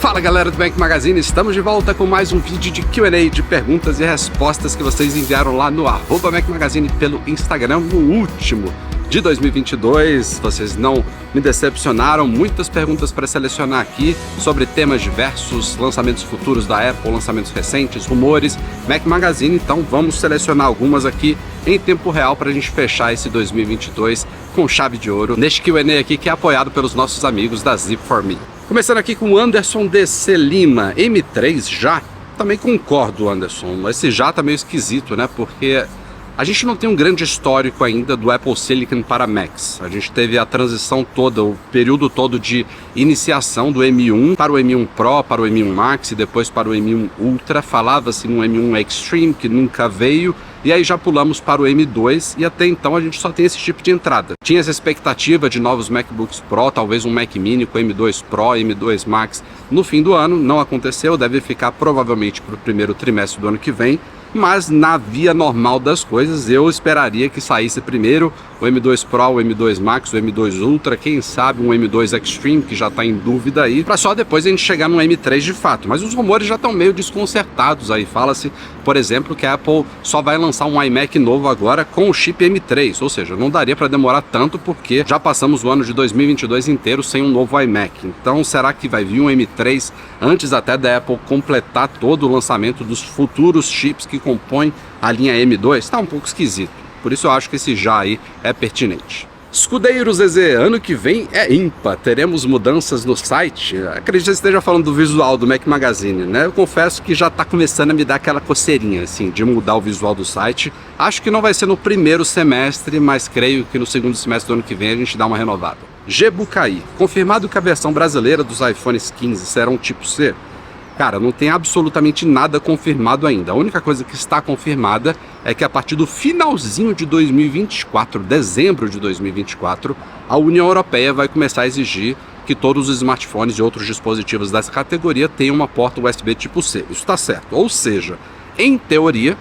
Fala galera do Mac Magazine, estamos de volta com mais um vídeo de Q&A, de perguntas e respostas que vocês enviaram lá no @Mac Magazine pelo Instagram, no último de 2022. Vocês não me decepcionaram, muitas perguntas para selecionar aqui sobre temas diversos, lançamentos futuros da Apple, lançamentos recentes, rumores, Mac Magazine, então vamos selecionar algumas aqui em tempo real para a gente fechar esse 2022 com chave de ouro neste Q&A aqui que é apoiado pelos nossos amigos da Zip4Me. Começando aqui com o Anderson DC Lima, M3 já? Também concordo, Anderson, esse já tá meio esquisito, né, porque a gente não tem um grande histórico ainda do Apple Silicon para Macs. A gente teve a transição toda, o período todo de iniciação do M1 para o M1 Pro, para o M1 Max e depois para o M1 Ultra. Falava-se no M1 Extreme, que nunca veio, e aí já pulamos para o M2 e até então a gente só tem esse tipo de entrada. Tinha essa expectativa de novos MacBooks Pro, talvez um Mac Mini com M2 Pro, M2 Max no fim do ano. Não aconteceu, deve ficar provavelmente para o primeiro trimestre do ano que vem. Mas na via normal das coisas, eu esperaria que saísse primeiro o M2 Pro, o M2 Max, o M2 Ultra, quem sabe um M2 Extreme, que já está em dúvida aí, para só depois a gente chegar no M3 de fato. Mas os rumores já estão meio desconcertados aí. Fala-se, por exemplo, que a Apple só vai lançar um iMac novo agora com o chip M3, ou seja, não daria para demorar tanto porque já passamos o ano de 2022 inteiro sem um novo iMac. Então será que vai vir um M3 antes até da Apple completar todo o lançamento dos futuros chips que compõem a linha M2? Tá um pouco esquisito, por isso eu acho que esse já aí é pertinente. Escudeiro ZZ, ano que vem é ímpar, teremos mudanças no site? Acredito que você esteja falando do visual do Mac Magazine, né? Eu confesso que já tá começando a me dar aquela coceirinha, assim, de mudar o visual do site. Acho que não vai ser no primeiro semestre, mas creio que no segundo semestre do ano que vem a gente dá uma renovada. Gebucaí, confirmado que a versão brasileira dos iPhones 15 será um tipo C? Cara, não tem absolutamente nada confirmado ainda. A única coisa que está confirmada é que a partir do finalzinho de 2024, dezembro de 2024, a União Europeia vai começar a exigir que todos os smartphones e outros dispositivos dessa categoria tenham uma porta USB tipo C. Isso está certo. Ou seja, em teoria,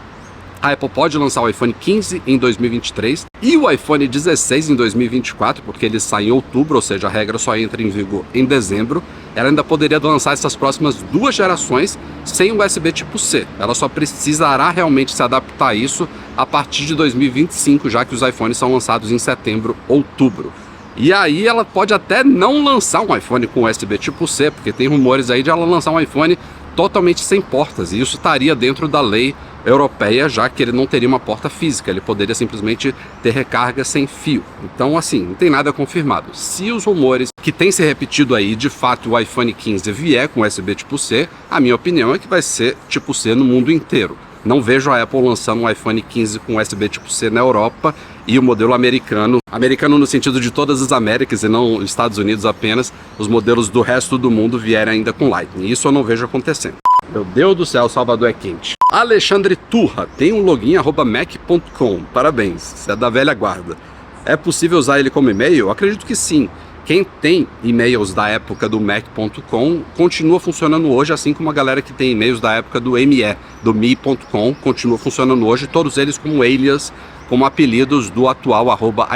a Apple pode lançar o iPhone 15 em 2023 e o iPhone 16 em 2024, porque ele sai em outubro, ou seja, a regra só entra em vigor em dezembro. Ela ainda poderia lançar essas próximas duas gerações sem USB tipo C. Ela só precisará realmente se adaptar a isso a partir de 2025, já que os iPhones são lançados em setembro, outubro. E aí ela pode até não lançar um iPhone com USB tipo C, porque tem rumores aí de ela lançar um iPhone totalmente sem portas, e isso estaria dentro da lei europeia, já que ele não teria uma porta física, ele poderia simplesmente ter recarga sem fio. Então, assim, não tem nada confirmado. Se os rumores que têm se repetido aí, de fato o iPhone 15 vier com USB tipo C, a minha opinião é que vai ser tipo C no mundo inteiro. Não vejo a Apple lançando um iPhone 15 com USB tipo C na Europa e o modelo americano no sentido de todas as Américas e não Estados Unidos apenas, os modelos do resto do mundo vierem ainda com Lightning. Isso eu não vejo acontecendo. Meu Deus do céu, Salvador é quente. Alexandre Turra tem um login @mac.com. Parabéns, você é da velha guarda. É possível usar ele como e-mail? Eu acredito que sim. Quem tem e-mails da época do Mac.com continua funcionando hoje, assim como a galera que tem e-mails da época do Me.com continua funcionando hoje, todos eles como alias, como apelidos do atual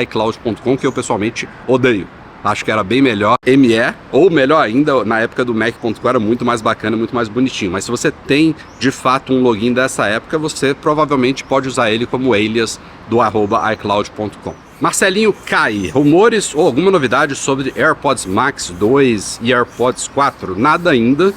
@iCloud.com, que eu pessoalmente odeio. Acho que era bem melhor ME, ou melhor ainda, na época do Mac.com era muito mais bacana, muito mais bonitinho. Mas se você tem, de fato, um login dessa época, você provavelmente pode usar ele como alias do @iCloud.com. Marcelinho Cai, rumores ou alguma novidade sobre AirPods Max 2 e AirPods 4? Nada ainda.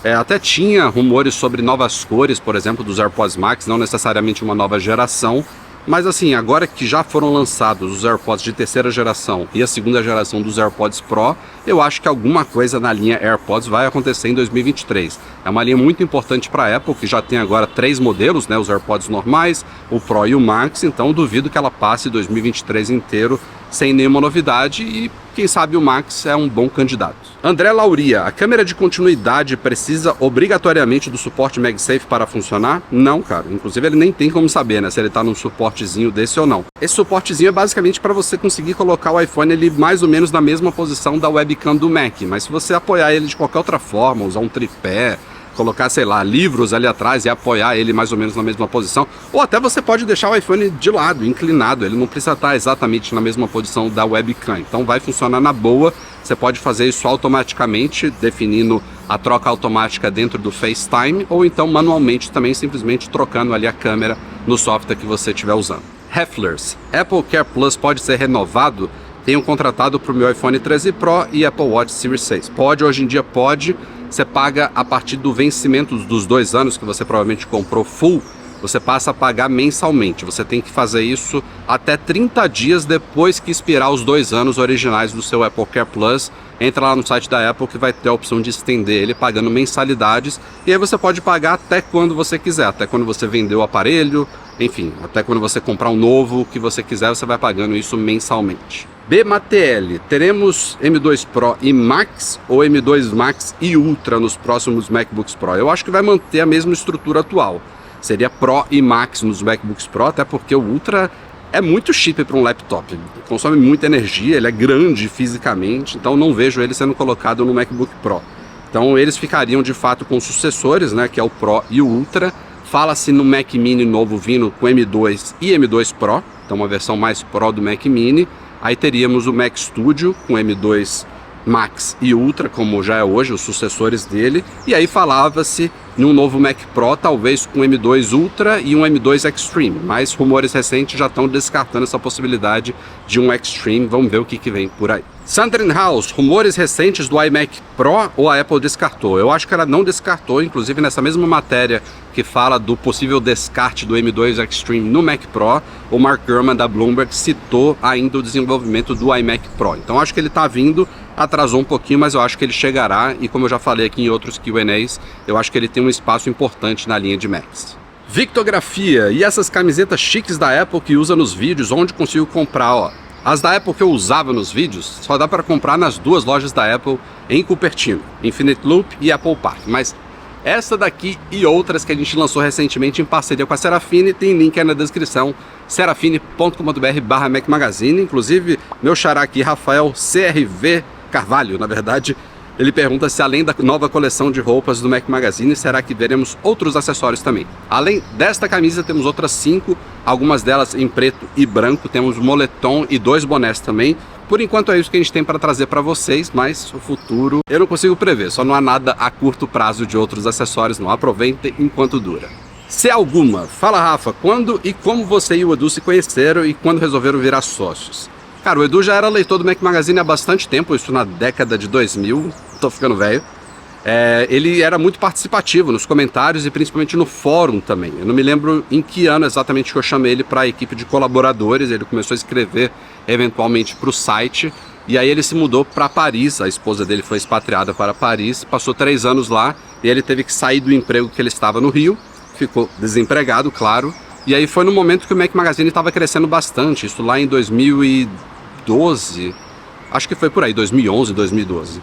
Até tinha rumores sobre novas cores, por exemplo, dos AirPods Max, não necessariamente uma nova geração. Mas assim, agora que já foram lançados os AirPods de terceira geração e a segunda geração dos AirPods Pro, eu acho que alguma coisa na linha AirPods vai acontecer em 2023. É uma linha muito importante para a Apple, que já tem agora 3 modelos, né, os AirPods normais, o Pro e o Max, então duvido que ela passe 2023 inteiro sem nenhuma novidade e quem sabe o Max é um bom candidato. André Lauria, a câmera de continuidade precisa obrigatoriamente do suporte MagSafe para funcionar? Não, cara. Inclusive ele nem tem como saber, né, se ele está num suportezinho desse ou não. Esse suportezinho é basicamente para você conseguir colocar o iPhone ali mais ou menos na mesma posição da webcam do Mac, mas se você apoiar ele de qualquer outra forma, usar um tripé, colocar, sei lá, livros ali atrás e apoiar ele mais ou menos na mesma posição. Ou até você pode deixar o iPhone de lado, inclinado, ele não precisa estar exatamente na mesma posição da webcam. Então vai funcionar na boa, você pode fazer isso automaticamente, definindo a troca automática dentro do FaceTime, ou então manualmente também, simplesmente trocando ali a câmera no software que você estiver usando. Hefflers, Apple Care Plus pode ser renovado? Tenho contratado para o meu iPhone 13 Pro e Apple Watch Series 6. Pode, hoje em dia pode. Você paga a partir do vencimento dos 2 anos que você provavelmente comprou full, você passa a pagar mensalmente. Você tem que fazer isso até 30 dias depois que expirar os 2 anos originais do seu Apple Care Plus. Entra lá no site da Apple que vai ter a opção de estender ele pagando mensalidades. E aí você pode pagar até quando você quiser, até quando você vender o aparelho, enfim, até quando você comprar um novo, o que você quiser, você vai pagando isso mensalmente. BMATL, teremos M2 Pro e Max ou M2 Max e Ultra nos próximos MacBooks Pro? Eu acho que vai manter a mesma estrutura atual. Seria Pro e Max nos MacBooks Pro, até porque o Ultra é muito chip para um laptop. Consome muita energia, ele é grande fisicamente, então não vejo ele sendo colocado no MacBook Pro. Então eles ficariam de fato com os sucessores, né, que é o Pro e o Ultra. Fala-se no Mac Mini novo vindo com M2 e M2 Pro, então uma versão mais Pro do Mac Mini. Aí teríamos o Mac Studio com M2 Max e Ultra, como já é hoje, os sucessores dele. E aí falava-se num novo Mac Pro, talvez com M2 Ultra e um M2 Extreme. Mas rumores recentes já estão descartando essa possibilidade de um Extreme. Vamos ver o que vem por aí. Sandrin House, rumores recentes do iMac Pro ou a Apple descartou? Eu acho que ela não descartou, inclusive nessa mesma matéria que fala do possível descarte do M2 Extreme no Mac Pro, o Mark Gurman da Bloomberg citou ainda o desenvolvimento do iMac Pro. Então acho que ele está vindo, atrasou um pouquinho, mas eu acho que ele chegará e como eu já falei aqui em outros Q&As, eu acho que ele tem um espaço importante na linha de Macs. Victografia, e essas camisetas chiques da Apple que usa nos vídeos, onde consigo comprar, ó? As da Apple que eu usava nos vídeos, só dá para comprar nas 2 lojas da Apple em Cupertino, Infinite Loop e Apple Park. Mas essa daqui e outras que a gente lançou recentemente em parceria com a Serafine, tem link aí na descrição, serafine.com.br/Mac Magazine. Inclusive, meu xará aqui, Rafael CRV Carvalho, na verdade, ele pergunta se além da nova coleção de roupas do Mac Magazine, será que veremos outros acessórios também? Além desta camisa, temos outras 5, algumas delas em preto e branco, temos moletom e 2 bonés também. Por enquanto é isso que a gente tem para trazer para vocês, mas o futuro eu não consigo prever, só não há nada a curto prazo de outros acessórios, não. Aproveitem enquanto dura. Se alguma, fala Rafa, quando e como você e o Edu se conheceram e quando resolveram virar sócios? Cara, o Edu já era leitor do Mac Magazine há bastante tempo, isso na década de 2000, tô ficando velho. Ele era muito participativo nos comentários e principalmente no fórum também. Eu não me lembro em que ano exatamente que eu chamei ele para a equipe de colaboradores, ele começou a escrever eventualmente para o site, e aí ele se mudou para Paris, a esposa dele foi expatriada para Paris, passou 3 anos lá, e ele teve que sair do emprego que ele estava no Rio, ficou desempregado, claro, e aí foi no momento que o Mac Magazine estava crescendo bastante, isso lá em 2012, acho que foi por aí, 2011, 2012.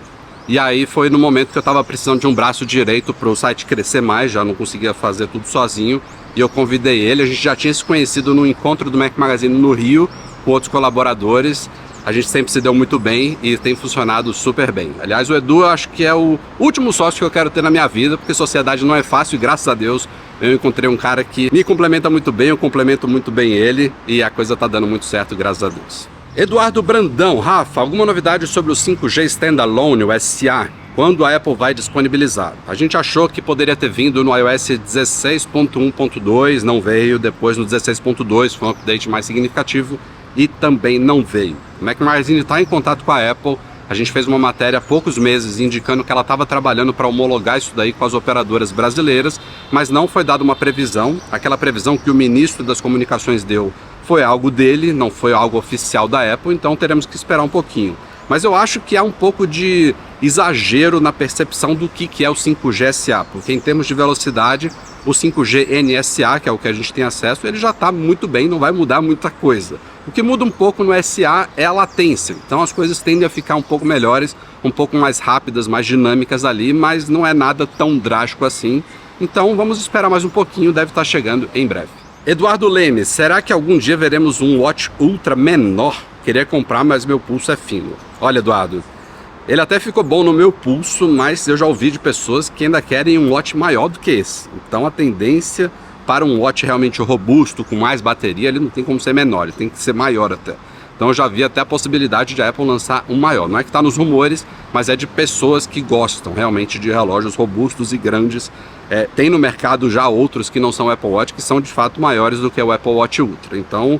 E aí foi no momento que eu estava precisando de um braço direito para o site crescer mais, já não conseguia fazer tudo sozinho, e eu convidei ele, a gente já tinha se conhecido no encontro do Mac Magazine no Rio, com outros colaboradores, a gente sempre se deu muito bem e tem funcionado super bem. Aliás, o Edu eu acho que é o último sócio que eu quero ter na minha vida, porque sociedade não é fácil e graças a Deus eu encontrei um cara que me complementa muito bem, eu complemento muito bem ele e a coisa tá dando muito certo, graças a Deus. Eduardo Brandão, Rafa, alguma novidade sobre o 5G Standalone, o SA? Quando a Apple vai disponibilizar? A gente achou que poderia ter vindo no iOS 16.1.2, não veio, depois no 16.2 foi um update mais significativo e também não veio. O Mac Magazine está em contato com a Apple, a gente fez uma matéria há poucos meses indicando que ela estava trabalhando para homologar isso daí com as operadoras brasileiras, mas não foi dada uma previsão, aquela previsão que o ministro das comunicações deu foi algo dele, não foi algo oficial da Apple, então teremos que esperar um pouquinho. Mas eu acho que há um pouco de exagero na percepção do que é o 5G SA, porque em termos de velocidade, o 5G NSA, que é o que a gente tem acesso, ele já está muito bem, não vai mudar muita coisa. O que muda um pouco no SA é a latência, então as coisas tendem a ficar um pouco melhores, um pouco mais rápidas, mais dinâmicas ali, mas não é nada tão drástico assim. Então vamos esperar mais um pouquinho, deve estar chegando em breve. Eduardo Leme, será que algum dia veremos um Watch Ultra menor? Queria comprar, mas meu pulso é fino. Olha, Eduardo, Ele até ficou bom no meu pulso, mas eu já ouvi de pessoas que ainda querem um watch maior do que esse. Então a tendência para um watch realmente robusto, com mais bateria, ele não tem como ser menor, ele tem que ser maior até. Então eu já vi até a possibilidade de a Apple lançar um maior. Não é que está nos rumores, mas é de pessoas que gostam realmente de relógios robustos e grandes. Tem no mercado já outros que não são Apple Watch, que são de fato maiores do que o Apple Watch Ultra. Então,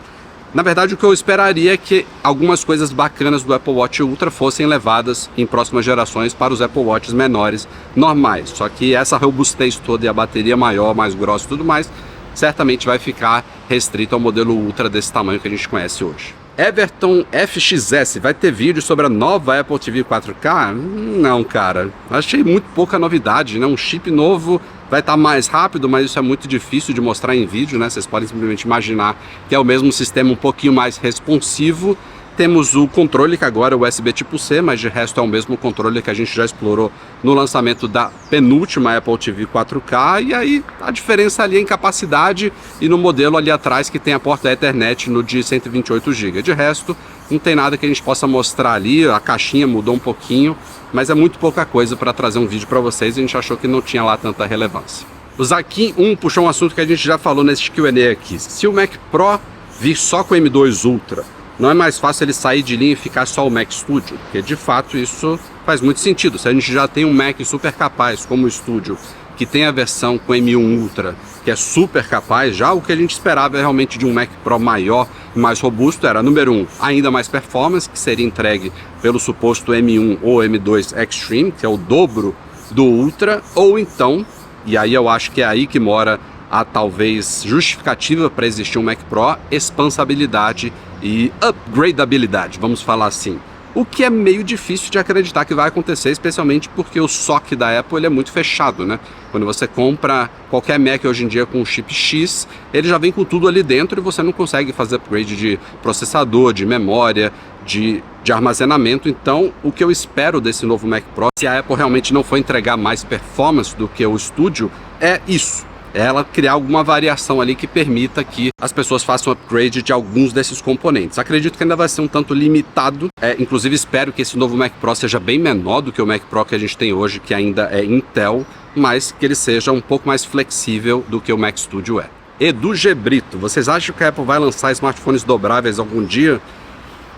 na verdade, o que eu esperaria é que algumas coisas bacanas do Apple Watch Ultra fossem levadas em próximas gerações para os Apple Watches menores, normais. Só que essa robustez toda e a bateria maior, mais grossa e tudo mais, certamente vai ficar restrito ao modelo Ultra desse tamanho que a gente conhece hoje. Everton FXS, vai ter vídeo sobre a nova Apple TV 4K? Não, cara. Achei muito pouca novidade, né? Um chip novo vai estar mais rápido, mas isso é muito difícil de mostrar em vídeo, né? Vocês podem simplesmente imaginar que é o mesmo sistema um pouquinho mais responsivo. Temos o controle, que agora é USB tipo C, mas de resto é o mesmo controle que a gente já explorou no lançamento da penúltima Apple TV 4K. E aí a diferença ali é em capacidade e no modelo ali atrás que tem a porta Ethernet no de 128 GB. De resto, não tem nada que a gente possa mostrar ali, a caixinha mudou um pouquinho, mas é muito pouca coisa para trazer um vídeo para vocês, a gente achou que não tinha lá tanta relevância. O Zaquim 1 puxou um assunto que a gente já falou nesse Q&A aqui. Se o Mac Pro vir só com o M2 Ultra, não é mais fácil ele sair de linha e ficar só o Mac Studio? Porque de fato isso faz muito sentido. Se a gente já tem um Mac super capaz como o Studio, que tem a versão com M1 Ultra, que é super capaz, já o que a gente esperava realmente de um Mac Pro maior e mais robusto era, número 1, ainda mais performance, que seria entregue pelo suposto M1 ou M2 Extreme, que é o dobro do Ultra, ou então, e aí eu acho que é aí que mora a talvez justificativa para existir um Mac Pro, expansabilidade e upgradabilidade, vamos falar assim. O que é meio difícil de acreditar que vai acontecer, especialmente porque o SoC da Apple ele é muito fechado, né? Quando você compra qualquer Mac hoje em dia com chip X, ele já vem com tudo ali dentro e você não consegue fazer upgrade de processador, de memória, de armazenamento. Então, o que eu espero desse novo Mac Pro, se a Apple realmente não for entregar mais performance do que o Studio, é isso. Ela criar alguma variação ali que permita que as pessoas façam upgrade de alguns desses componentes. Acredito que ainda vai ser um tanto limitado, inclusive espero que esse novo Mac Pro seja bem menor do que o Mac Pro que a gente tem hoje, que ainda é Intel, mas que ele seja um pouco mais flexível do que o Mac Studio é. Edu G. Brito, vocês acham que a Apple vai lançar smartphones dobráveis algum dia?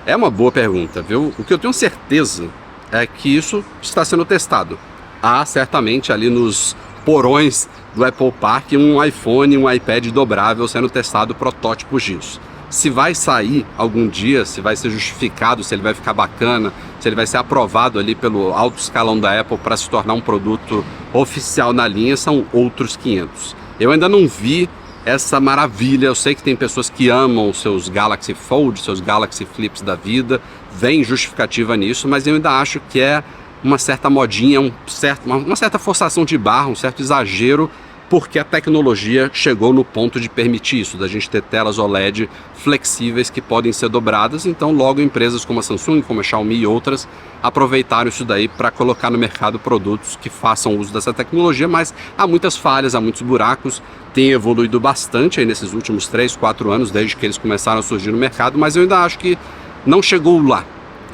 É uma boa pergunta, viu? O que eu tenho certeza é que isso está sendo testado. Há certamente ali nos porões do Apple Park um iPhone, um iPad dobrável sendo testado, protótipos disso. Se vai sair algum dia, se vai ser justificado, se ele vai ficar bacana, se ele vai ser aprovado ali pelo alto escalão da Apple para se tornar um produto oficial na linha, são outros 500. Eu ainda não vi essa maravilha. Eu sei que tem pessoas que amam os seus Galaxy Fold, seus Galaxy Flips da vida, vem justificativa nisso, mas eu ainda acho que é uma certa modinha, uma certa forçação de barra, um certo exagero, porque a tecnologia chegou no ponto de permitir isso, da gente ter telas OLED flexíveis que podem ser dobradas. Então logo empresas como a Samsung, como a Xiaomi e outras aproveitaram isso daí para colocar no mercado produtos que façam uso dessa tecnologia, mas há muitas falhas, há muitos buracos, tem evoluído bastante aí nesses últimos 3, 4 anos, desde que eles começaram a surgir no mercado, mas eu ainda acho que não chegou lá.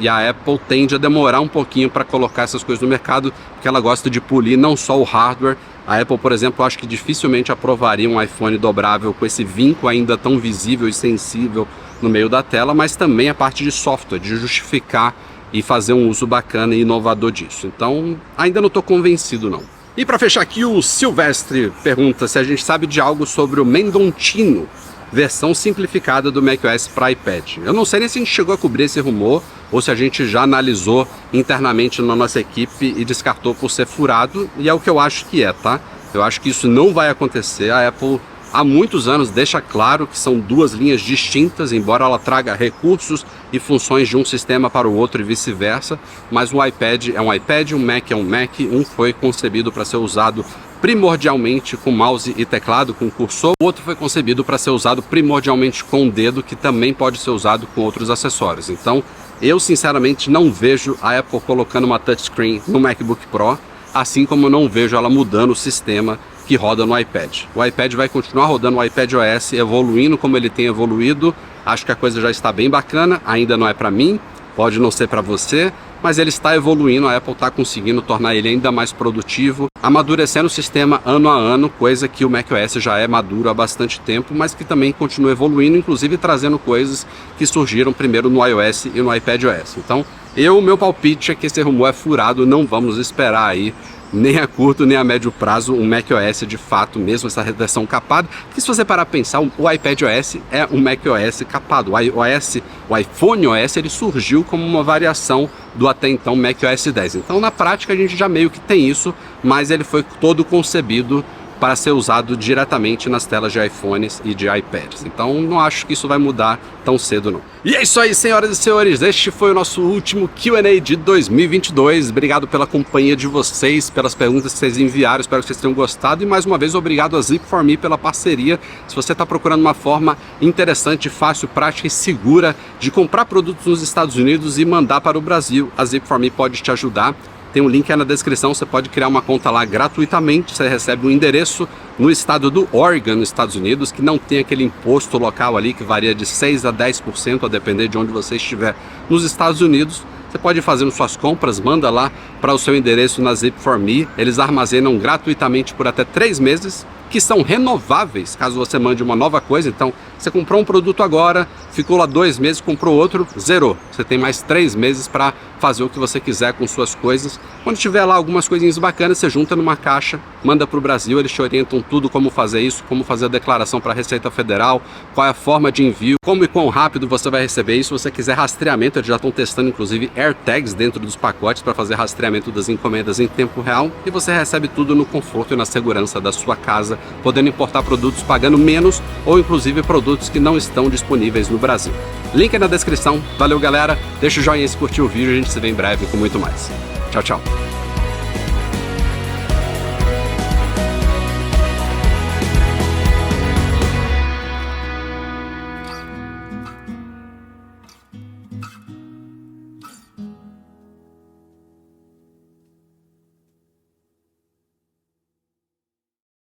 E a Apple tende a demorar um pouquinho para colocar essas coisas no mercado, porque ela gosta de polir não só o hardware. A Apple, por exemplo, acho que dificilmente aprovaria um iPhone dobrável com esse vinco ainda tão visível e sensível no meio da tela, mas também a parte de software, de justificar e fazer um uso bacana e inovador disso. Então, ainda não estou convencido não. E para fechar aqui, o Silvestre pergunta se a gente sabe de algo sobre o Mendontino, versão simplificada do macOS para iPad. Eu não sei nem se a gente chegou a cobrir esse rumor ou se a gente já analisou internamente na nossa equipe e descartou por ser furado, e é o que eu acho que é, tá? Eu acho que isso não vai acontecer. A Apple há muitos anos deixa claro que são duas linhas distintas, embora ela traga recursos e funções de um sistema para o outro e vice-versa, mas um iPad é um iPad, um Mac é um Mac, um foi concebido para ser usado primordialmente com mouse e teclado, com cursor, o outro foi concebido para ser usado primordialmente com o dedo, que também pode ser usado com outros acessórios. Então, eu sinceramente não vejo a Apple colocando uma touchscreen no MacBook Pro, assim como eu não vejo ela mudando o sistema que roda no iPad. O iPad vai continuar rodando o iPadOS, evoluindo como ele tem evoluído. Acho que a coisa já está bem bacana, ainda não é para mim, pode não ser para você, mas ele está evoluindo, a Apple está conseguindo tornar ele ainda mais produtivo, amadurecendo o sistema ano a ano, coisa que o macOS já é maduro há bastante tempo, mas que também continua evoluindo, inclusive trazendo coisas que surgiram primeiro no iOS e no iPadOS. Então, meu palpite é que esse rumor é furado, não vamos esperar aí nem a curto nem a médio prazo um macOS de fato, mesmo essa versão capada, que se você parar para pensar, o iPadOS é um macOS capado, o iPhone OS ele surgiu como uma variação do até então macOS 10, então na prática a gente já meio que tem isso, mas ele foi todo concebido para ser usado diretamente nas telas de iPhones e de iPads. Então não acho que isso vai mudar tão cedo não. E é isso aí, senhoras e senhores, este foi o nosso último Q&A de 2022. Obrigado pela companhia de vocês, pelas perguntas que vocês enviaram, espero que vocês tenham gostado. E mais uma vez, obrigado a Zip4Me pela parceria. Se você está procurando uma forma interessante, fácil, prática e segura de comprar produtos nos Estados Unidos e mandar para o Brasil, a Zip4Me pode te ajudar. Tem um link aí na descrição, você pode criar uma conta lá gratuitamente, você recebe um endereço no estado do Oregon, nos Estados Unidos, que não tem aquele imposto local ali que varia de 6 a 10% a depender de onde você estiver nos Estados Unidos. Você pode ir fazendo suas compras, manda lá para o seu endereço na Zip4Me, eles armazenam gratuitamente por até 3 meses, que são renováveis caso você mande uma nova coisa. Então, você comprou um produto agora, ficou lá 2 meses, comprou outro, zerou. Você tem mais 3 meses para fazer o que você quiser com suas coisas. Quando tiver lá algumas coisinhas bacanas, você junta numa caixa, manda para o Brasil, eles te orientam tudo como fazer isso, como fazer a declaração para a Receita Federal, qual é a forma de envio, como e quão rápido você vai receber isso. Se você quiser rastreamento, eles já estão testando inclusive AirTags dentro dos pacotes para fazer rastreamento das encomendas em tempo real, e você recebe tudo no conforto e na segurança da sua casa, podendo importar produtos pagando menos ou inclusive produtos que não estão disponíveis no Brasil. Link aí na descrição. Valeu, galera. Deixa o joinha se curtiu o vídeo, a gente se vê em breve com muito mais. Tchau, tchau.